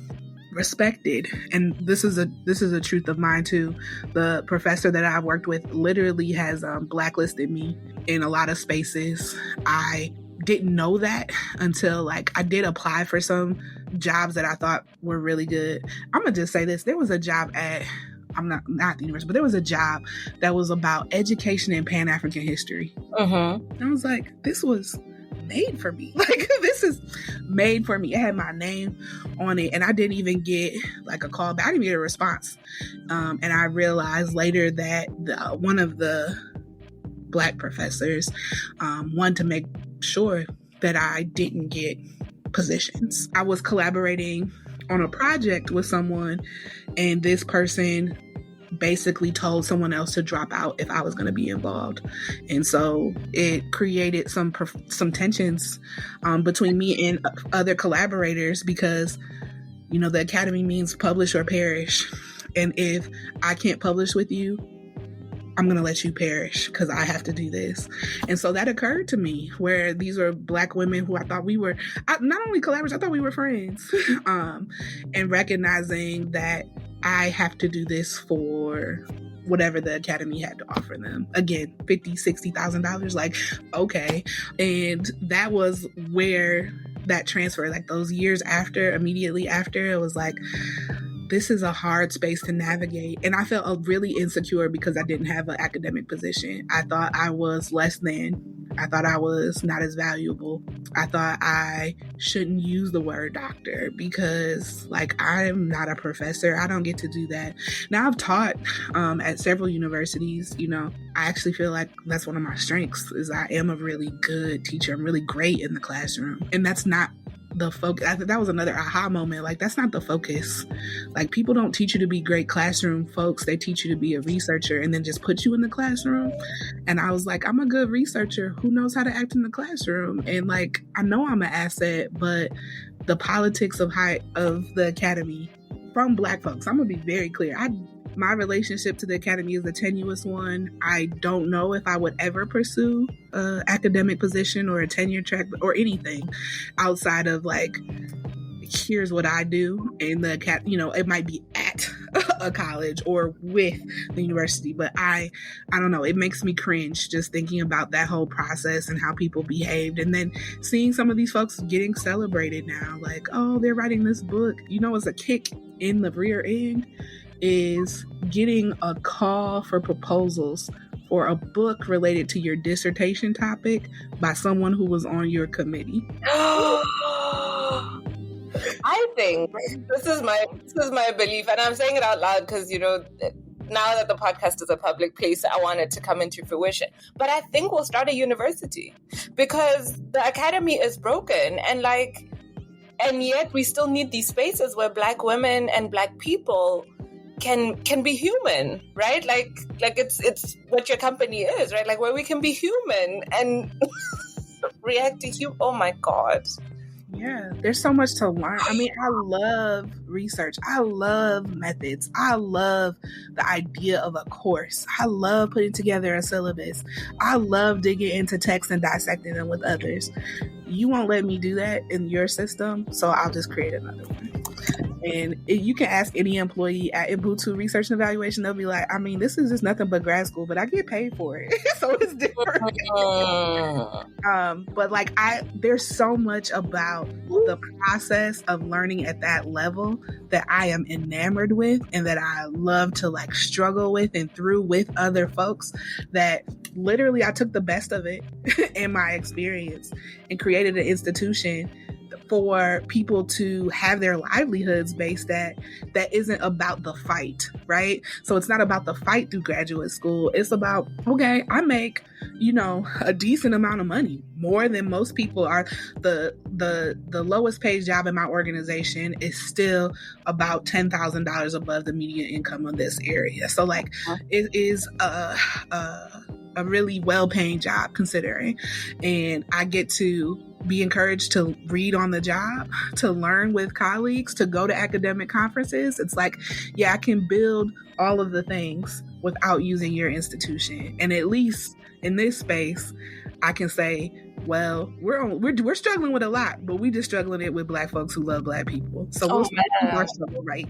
respected. And this is a truth of mine too. The professor that I've worked with literally has blacklisted me in a lot of spaces. I didn't know that until like I did apply for some jobs that I thought were really good. I'm gonna just say this. There was a job at, I'm not at the university, but there was a job that was about education and Pan-African history. And I was like, this was made for me. Like, this is made for me. It had my name on it, and I didn't even get like a call back. I didn't even get a response. And I realized later that one of the Black professors wanted to make sure that I didn't get positions. I was collaborating on a project with someone, and this person basically told someone else to drop out if I was going to be involved. And so it created some tensions between me and other collaborators, because, you know, the academy means publish or perish. And if I can't publish with you, I'm going to let you perish because I have to do this. And so that occurred to me, where these were Black women who I thought we were not only collaborators, I thought we were friends. And recognizing that I have to do this for whatever the academy had to offer them. Again, $50,000, $60,000, like, okay. And that was where that transfer, like those years after, immediately after, it was like, this is a hard space to navigate. And I felt really insecure because I didn't have an academic position. I thought I was less than. I thought I was not as valuable. I thought I shouldn't use the word doctor because, like, I'm not a professor. I don't get to do that. Now, I've taught at several universities. You know, I actually feel like that's one of my strengths, is I am a really good teacher. I'm really great in the classroom. And that's not the focus. I think that was another aha moment. Like, that's not the focus. Like, people don't teach you to be great classroom folks. They teach you to be a researcher and then just put you in the classroom. And I was like, I'm a good researcher who knows how to act in the classroom. And like, I know I'm an asset, but the politics of the academy from Black folks, I'm gonna be very clear. My relationship to the academy is a tenuous one. I don't know if I would ever pursue an academic position or a tenure track or anything outside of like, here's what I do. And it might be at a college or with the university, but I don't know. It makes me cringe just thinking about that whole process and how people behaved. And then seeing some of these folks getting celebrated now, like, oh, they're writing this book. You know, it's a kick in the rear end is getting a call for proposals for a book related to your dissertation topic by someone who was on your committee. I think this is my belief, and I'm saying it out loud because, you know, now that the podcast is a public place, I want it to come into fruition. But I think we'll start a university because the academy is broken, and yet we still need these spaces where Black women and Black people can be human, right? Like it's what your company is, right? Like, where we can be human and react to oh my God. Yeah, there's so much to learn. I mean, I love research. I love methods. I love the idea of a course. I love putting together a syllabus. I love digging into texts and dissecting them with others. You won't let me do that in your system, so I'll just create another one. And you can ask any employee at Ubuntu Research and Evaluation, they'll be like, I mean, this is just nothing but grad school, but I get paid for it. So it's different. But like, there's so much about the process of learning at that level that I am enamored with and that I love to like struggle with and through with other folks, that literally I took the best of it in my experience and created an institution for people to have their livelihoods based that isn't about the fight, right? So it's not about the fight through graduate school. It's about, okay, I make, you know, a decent amount of money, more than most people are. The lowest paid job in my organization is still about $10,000 above the median income of this area. So like, it is a really well-paying job considering, and I get to be encouraged to read on the job, to learn with colleagues, to go to academic conferences. It's like, yeah, I can build all of the things without using your institution. And at least in this space, I can say, well, we're struggling with a lot, but we just struggling it with Black folks who love Black people. So we'll keep our struggle right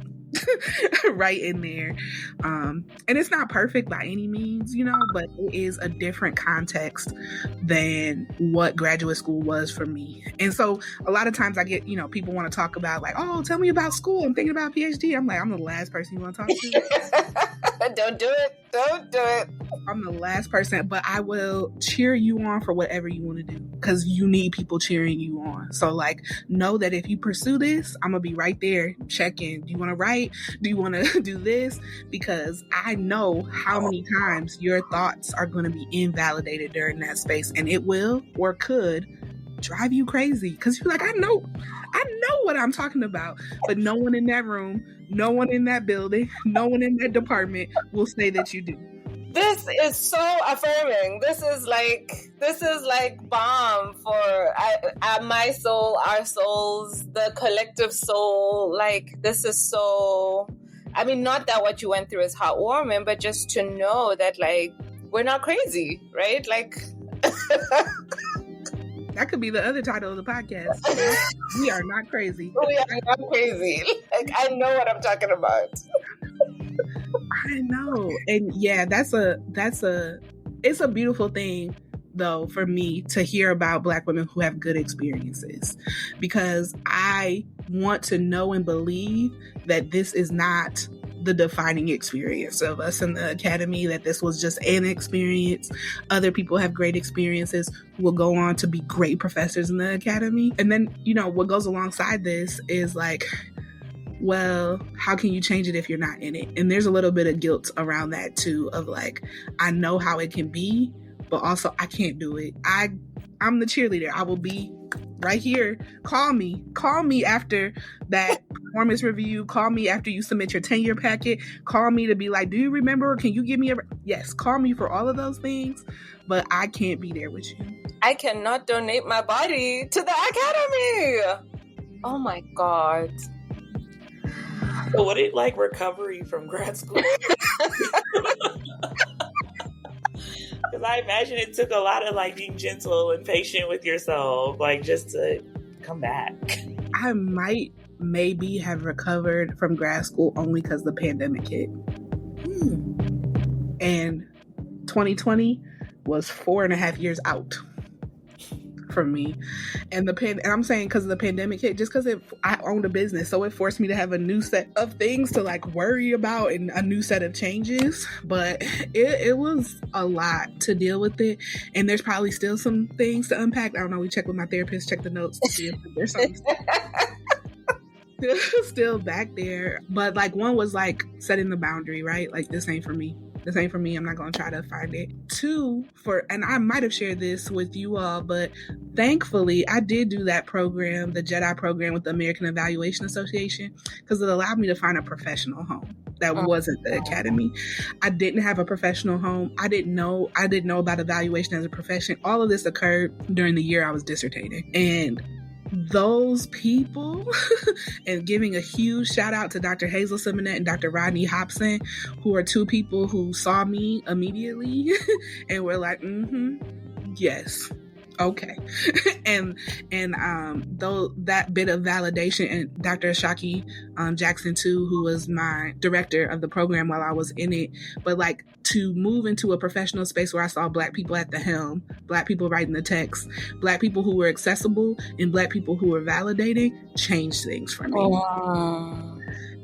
in there. And it's not perfect by any means, you know, but it is a different context than what graduate school was for me. And so a lot of times I get, you know, people want to talk about like, oh, tell me about school. I'm thinking about PhD. I'm like, I'm the last person you want to talk to. Don't do it. Don't do it. I'm the last person, but I will cheer you on for whatever you want to do, because you need people cheering you on. So like, know that if you pursue this, I'm gonna be right there checking. Do you want to write? Do you want to do this? Because I know how many times your thoughts are going to be invalidated during that space, and it will or could drive you crazy, because you're like, I know what I'm talking about, but no one in that room, no one in that building, no one in that department will say that you do. This is so affirming. This is like balm for my soul, our souls, the collective soul. Like, this is so, I mean, not that what you went through is heartwarming, but just to know that, like, we're not crazy, right? Like, that could be the other title of the podcast. We are not crazy. We are not crazy. Like, I know what I'm talking about. I know. And yeah, it's a beautiful thing though for me to hear about Black women who have good experiences, because I want to know and believe that this is not the defining experience of us in the academy, that this was just an experience. Other people have great experiences who will go on to be great professors in the academy. And then, you know, what goes alongside this is like, well, how can you change it if you're not in it? And there's a little bit of guilt around that too, of like, I know how it can be, but also I can't do it. I'm the cheerleader. I will be right here. Call me after that performance review. Call me after you submit your tenure packet. Call me to be like, do you remember? Can you give me yes, call me for all of those things, but I can't be there with you. I cannot donate my body to the academy. Oh my God. So what it like recovery from grad school? Because I imagine it took a lot of like being gentle and patient with yourself, like just to come back. I might maybe have recovered from grad school only because the pandemic hit. And 2020 was 4.5 years out from me. And I'm saying because of the pandemic hit, just because I owned a business, so it forced me to have a new set of things to like worry about and a new set of changes. But it was a lot to deal with it, and there's probably still some things to unpack. I don't know. We check with my therapist, check the notes to see if there's something still back there. But like, one was like setting the boundary, right? Like, this ain't for me. This ain't for me. I'm not going to try to find it. 2, and I might have shared this with you all, but thankfully I did do that program, the JEDI program with the American Evaluation Association, because it allowed me to find a professional home that wasn't the academy. I didn't have a professional home. I didn't know about evaluation as a profession. All of this occurred during the year I was dissertating. And those people, and giving a huge shout out to Dr. Hazel Simonet and Dr. Rodney Hobson, who are 2 people who saw me immediately and were like, yes, okay. and though that bit of validation, and Dr. Ashaki Jackson too, who was my director of the program while I was in it, but like, to move into a professional space where I saw Black people at the helm, Black people writing the text, Black people who were accessible, and Black people who were validating, changed things for me.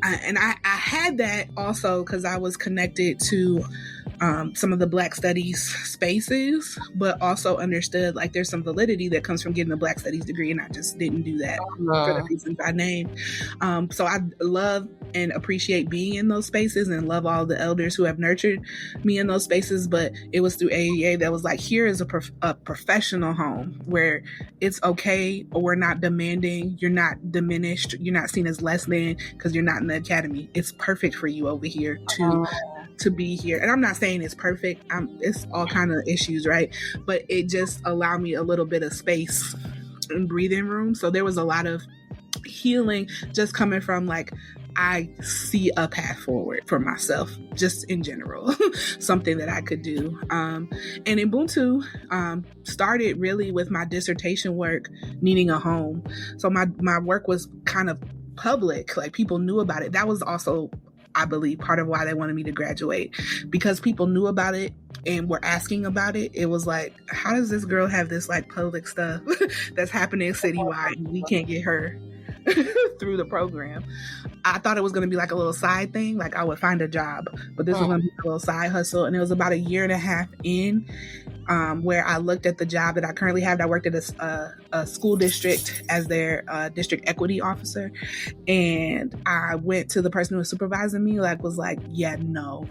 And I had that also because I was connected to some of the Black Studies spaces, but also understood like there's some validity that comes from getting a Black Studies degree, and I just didn't do that for the reasons I named. So I love and appreciate being in those spaces and love all the elders who have nurtured me in those spaces, but it was through AEA that was like, here is a professional home where it's okay, or we're not demanding, you're not diminished, you're not seen as less than because you're not in the academy. It's perfect for you over here to be here. And I'm not saying it's perfect. It's all kind of issues, right? But it just allowed me a little bit of space and breathing room. So there was a lot of healing just coming from like, I see a path forward for myself, just in general, something that I could do. And Ubuntu started really with my dissertation work needing a home. So my work was kind of public, like people knew about it. That was also, I believe, part of why they wanted me to graduate, because people knew about it and were asking about it. It was like, how does this girl have this like public stuff that's happening citywide and we can't get her through the program? I thought it was going to be like a little side thing. Like I would find a job, but this was going to be a little side hustle. And it was about a year and a half in where I looked at the job that I currently have. I worked at a school district as their district equity officer. And I went to the person who was supervising me, was like, yeah, no.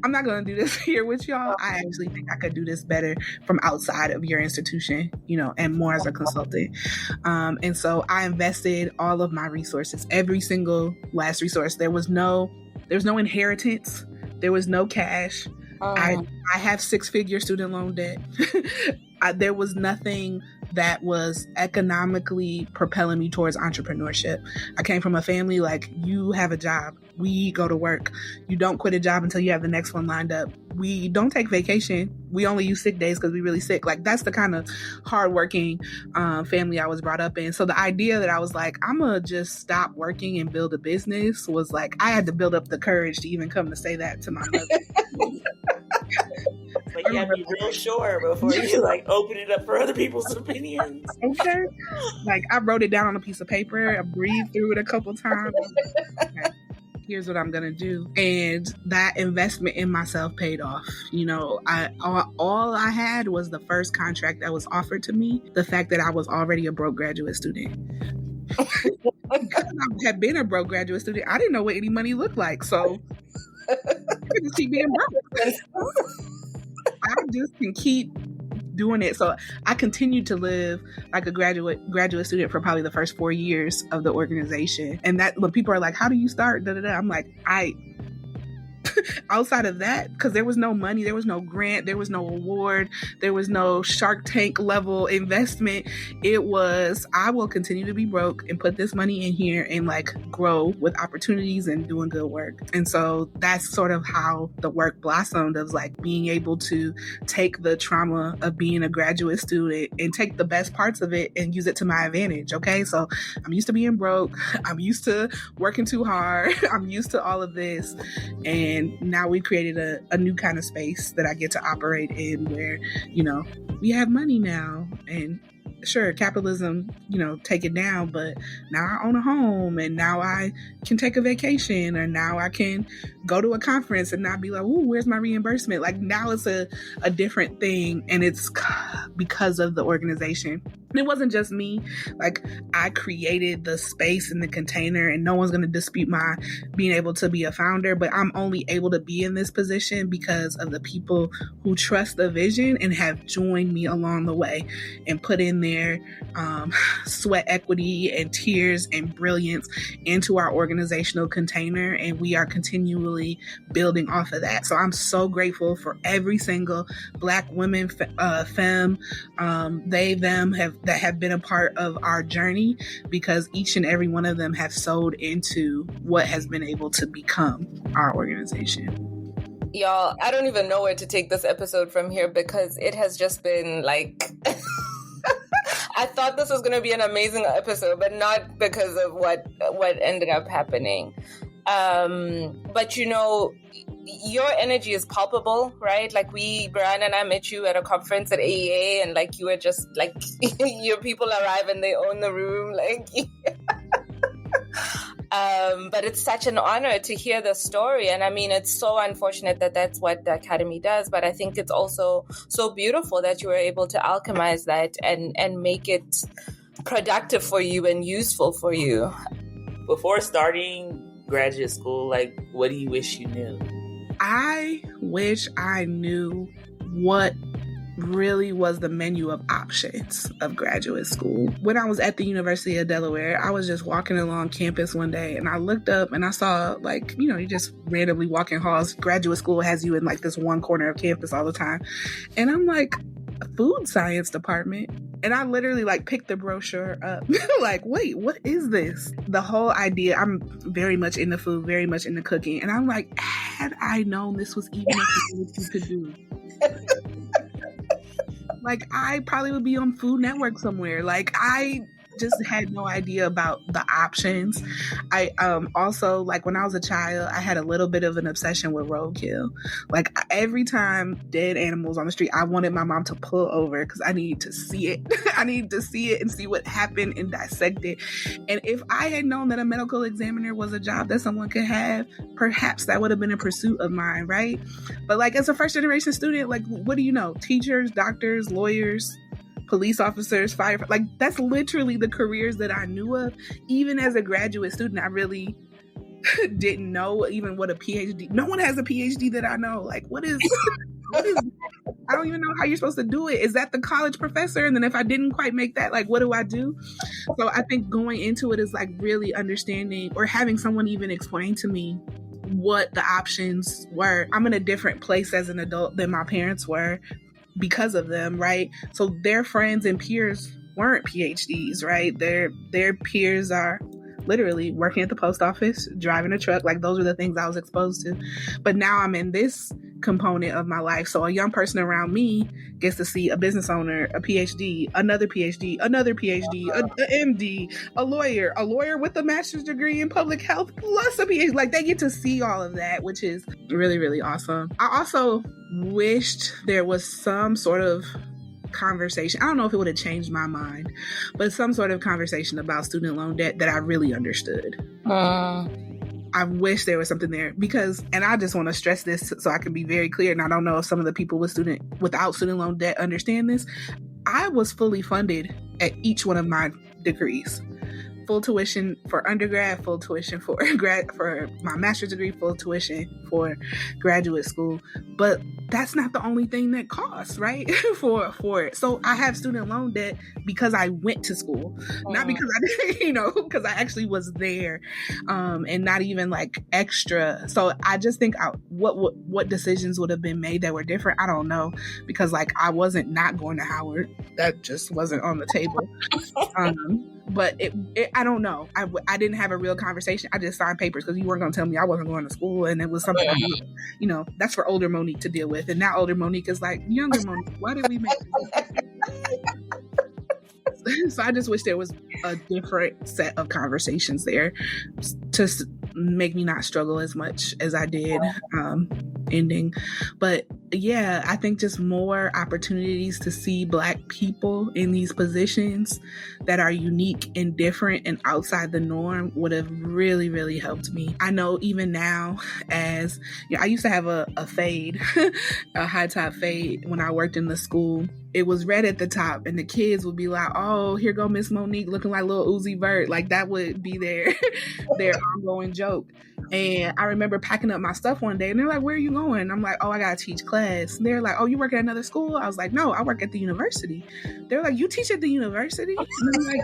I'm not going to do this here with y'all. I actually think I could do this better from outside of your institution, and more as a consultant. And so I invested all of my resources, every single last resource. There was no inheritance. There was no cash. I have 6-figure student loan debt. There was nothing that was economically propelling me towards entrepreneurship. I came from a family you have a job. We go to work. You don't quit a job until you have the next one lined up. We don't take vacation. We only use sick days because we're really sick. That's the kind of hardworking family I was brought up in. So the idea that I was I'm going to just stop working and build a business was I had to build up the courage to even come to say that to my mother. But you have to be real sure before you open it up for other people's opinions. Okay. I wrote it down on a piece of paper. I breathed through it a couple times. Okay. Here's what I'm going to do. And that investment in myself paid off. All I had was the first contract that was offered to me. The fact that I was already a broke graduate student. Because I had been a broke graduate student, I didn't know what any money looked like. So I could just keep being broke. I just can keep doing it. So I continued to live like a graduate student for probably the first 4 years of the organization. And that when people are how do you start? I'm outside of that, because there was no money, there was no grant, there was no award, there was no Shark Tank level investment. It was, I will continue to be broke and put this money in here and grow with opportunities and doing good work. And so that's sort of how the work blossomed, of being able to take the trauma of being a graduate student and take the best parts of it and use it to my advantage. Okay. So I'm used to being broke. I'm used to working too hard. I'm used to all of this. And now we created a new kind of space that I get to operate in where, we have money now. And sure, capitalism, take it down, but now I own a home and now I can take a vacation, or now I can go to a conference and not be ooh, where's my reimbursement? Now it's a different thing, and it's because of the organization. And it wasn't just me. I created the space and the container, and no one's going to dispute my being able to be a founder, but I'm only able to be in this position because of the people who trust the vision and have joined me along the way and put in their sweat equity and tears and brilliance into our organizational container. And we are continually building off of that. So I'm so grateful for every single Black women, femme, they, them that have been a part of our journey, because each and every one of them have sewed into what has been able to become our organization. Y'all, I don't even know where to take this episode from here, because it has just been I thought this was going to be an amazing episode, but not because of what ended up happening. But your energy is palpable, right? Brian and I met you at a conference at AEA, and you were just your people arrive and they own the room, but it's such an honor to hear the story. And I mean, it's so unfortunate that that's what the Academy does, but I think it's also so beautiful that you were able to alchemize that and make it productive for you and useful for you. Before starting graduate school, what do you wish you knew? I wish I knew what really was the menu of options of graduate school. When I was at the University of Delaware, I was just walking along campus one day and I looked up and I saw you just randomly walking halls. Graduate school has you in this one corner of campus all the time. And I'm food science department. And I literally picked the brochure up. Wait, what is this? The whole idea, I'm very much into food, very much into cooking. And I'm had I known this was even a thing to do. I probably would be on Food Network somewhere. I just had no idea about the options. I also, like, when I was a child, I had a little bit of an obsession with roadkill. Like, every time dead animals on the street, I wanted my mom to pull over because I needed to see it. I needed to see it and see what happened and dissect it. And if I had known that a medical examiner was a job that someone could have, perhaps that would have been a pursuit of mine, right? But like, as a first generation student, like, what do you know? Teachers, doctors, lawyers, police officers, fire, like, that's literally the careers that I knew of. Even as a graduate student, I really didn't know even what a PhD. No one has a PhD that I know. Like, what is I don't even know how you're supposed to do it. Is that the college professor? And then if I didn't quite make that, like, what do I do? So I think going into it is like really understanding, or having someone even explain to me what the options were. I'm in a different place as an adult than my parents were because of them, right? So their friends and peers weren't PhDs, right? Their peers are literally working at the post office, driving a truck. Like, those are the things I was exposed to. But now I'm in this component of my life. So a young person around me gets to see a business owner, a PhD, another PhD, another PhD, a MD, a lawyer with a master's degree in public health plus a PhD. Like, they get to see all of that, which is really, really awesome. I also wished there was some sort of conversation. I don't know if it would have changed my mind, but some sort of conversation about student loan debt that I really understood. I wish there was something there, because, and I just want to stress this so I can be very clear, and I don't know if some of the people without student loan debt understand this. I was fully funded at each one of my degrees. Full tuition for undergrad, full tuition for my master's degree, full tuition for graduate school. But that's not the only thing that costs, right? for it. So I have student loan debt because I went to school, not because I did, because I actually was there, and not even like extra. So I just think what decisions would have been made that were different. I don't know, because like, I wasn't not going to Howard. That just wasn't on the table. But I don't know. I didn't have a real conversation. I just signed papers because you weren't going to tell me I wasn't going to school. And it was something, that's for older Monique to deal with. And now older Monique is like, younger Monique, why did we make this? So I just wish there was a different set of conversations there to make me not struggle as much as I did ending. But yeah, I think just more opportunities to see Black people in these positions that are unique and different and outside the norm would have really, really helped me. I know even now, as I used to have a fade, a high top fade when I worked in the school. It was red at the top, and the kids would be like, "Oh, here go Miss Monique looking like little Uzi Vert." Like, that would be their ongoing joke. And I remember packing up my stuff one day, and they're like, "Where are you going?" And I'm like, "Oh, I gotta teach class." And they're like, "Oh, you work at another school?" I was like, "No, I work at the university." They're like, "You teach at the university?" And I'm like,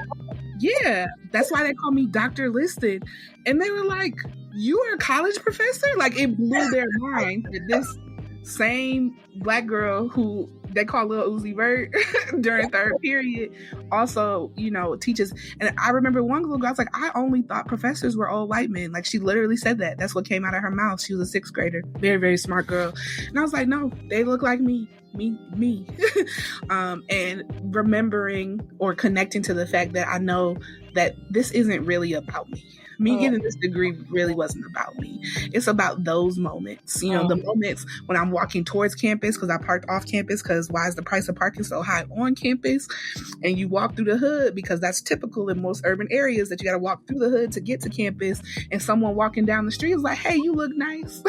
"Yeah." That's why they call me Dr. Liston. And they were like, "You are a college professor?" Like, it blew their mind that this same Black girl who they call Lil Uzi Vert during third period also, teaches. And I remember one little girl, I was like, "I only thought professors were old white men." Like, she literally said that. That's what came out of her mouth. She was a 6th grader. Very, very smart girl. And I was like, no, they look like me. And remembering or connecting to the fact that I know that this isn't really about me. Me getting this degree really wasn't about me. It's about those moments, the moments when I'm walking towards campus because I parked off campus because why is the price of parking so high on campus? And you walk through the hood because that's typical in most urban areas that you got to walk through the hood to get to campus. And someone walking down the street is like, "Hey, you look nice.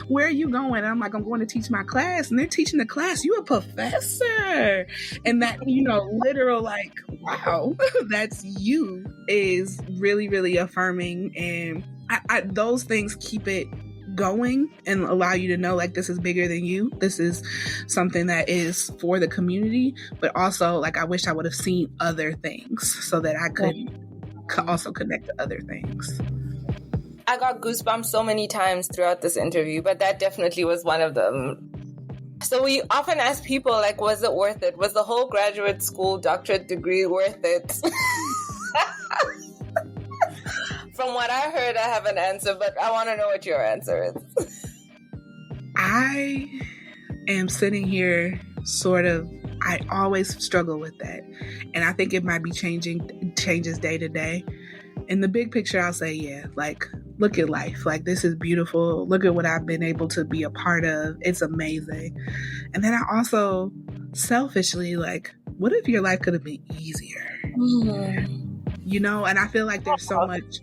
Where are you going?" And I'm like, "I'm going to teach my class." And they're teaching the class. "You a professor?" And that, literal, like, wow, that's you, is really, really affirming. And those things keep it going and allow you to know, like, this is bigger than you. This is something that is for the community, but also, like, I wish I would have seen other things so that I could also connect to other things. I got goosebumps so many times throughout this interview, but that definitely was one of them. So we often ask people, like, was it worth it? Was the whole graduate school doctorate degree worth it? From what I heard, I have an answer, but I want to know what your answer is. I am sitting here sort of, I always struggle with that. And I think it might be changes day to day. In the big picture, I'll say, yeah, like, look at life. Like, this is beautiful. Look at what I've been able to be a part of. It's amazing. And then I also selfishly, like, what if your life could have been easier? You know, and I feel like there's so much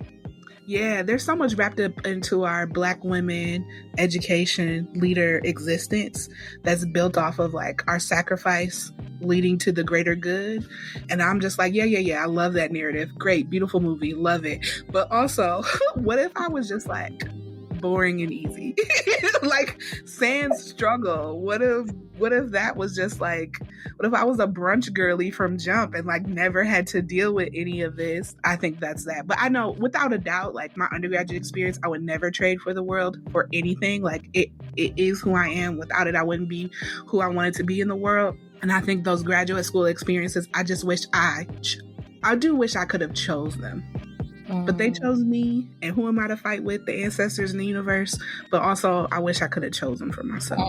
wrapped up into our Black women education leader existence that's built off of like our sacrifice leading to the greater good. And I'm just like, yeah, I love that narrative. Great, beautiful movie, love it. But also, what if I was just like boring and easy? Like, sans struggle. What if that was just like, what if I was a brunch girly from jump and like never had to deal with any of this? I think that's that. But I know without a doubt, like my undergraduate experience, I would never trade for the world for anything. Like it is who I am. Without it, I wouldn't be who I wanted to be in the world. And I think those graduate school experiences, I just wish I do wish I could have chose them. But they chose me, and who am I to fight with? The ancestors in the universe. But also, I wish I could have chosen for myself.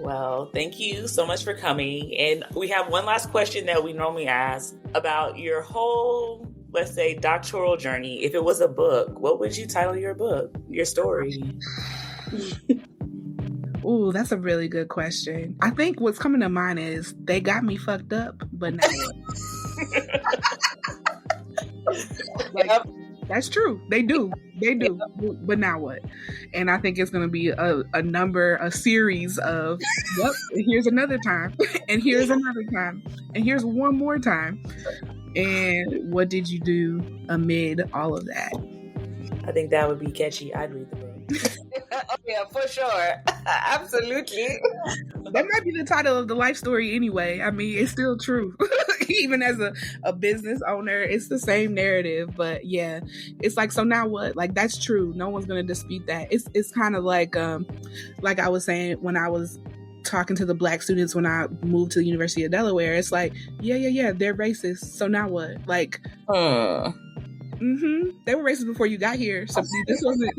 Well, thank you so much for coming. And we have one last question that we normally ask about your whole, let's say, doctoral journey. If it was a book, what would you title your book, your story? Ooh, that's a really good question. I think what's coming to mind is they got me fucked up, but now what? Like, that's true. They do. But now what? And I think it's going to be a series of, yep, here's another time, and here's another time, and here's one more time. And what did you do amid all of that? I think that would be catchy. I'd read the book. Oh, yeah, for sure. Absolutely. That might be the title of the life story anyway. I mean, it's still true. Even as a business owner, it's the same narrative. But yeah, it's like, so now what? Like, that's true. No one's going to dispute that. It's kind of like I was saying when I was talking to the Black students when I moved to the University of Delaware. It's like, yeah, they're racist. So now what? Like, they were racist before you got here. So this wasn't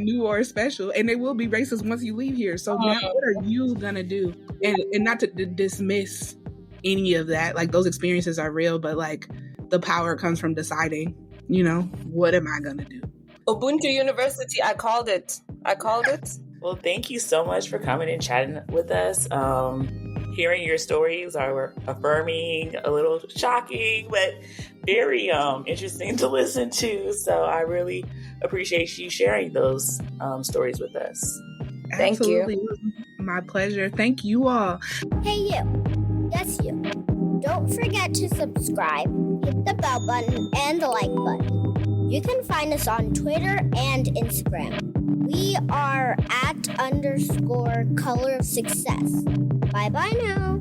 new or special, and they will be racist once you leave here. So now what are you gonna do? And not to dismiss any of that. Like, those experiences are real, but like the power comes from deciding, you know, what am I gonna do? Ubuntu University, I called it. Well, thank you so much for coming and chatting with us. Hearing your stories are affirming, a little shocking, but very interesting to listen to. So I really appreciate you sharing those stories with us. Thank Absolutely. you. My pleasure. Thank you all. Hey you. Yes you. Don't forget to subscribe, hit the bell button, and the like button. You can find us on Twitter and Instagram. We are @_color of success. Bye-bye now.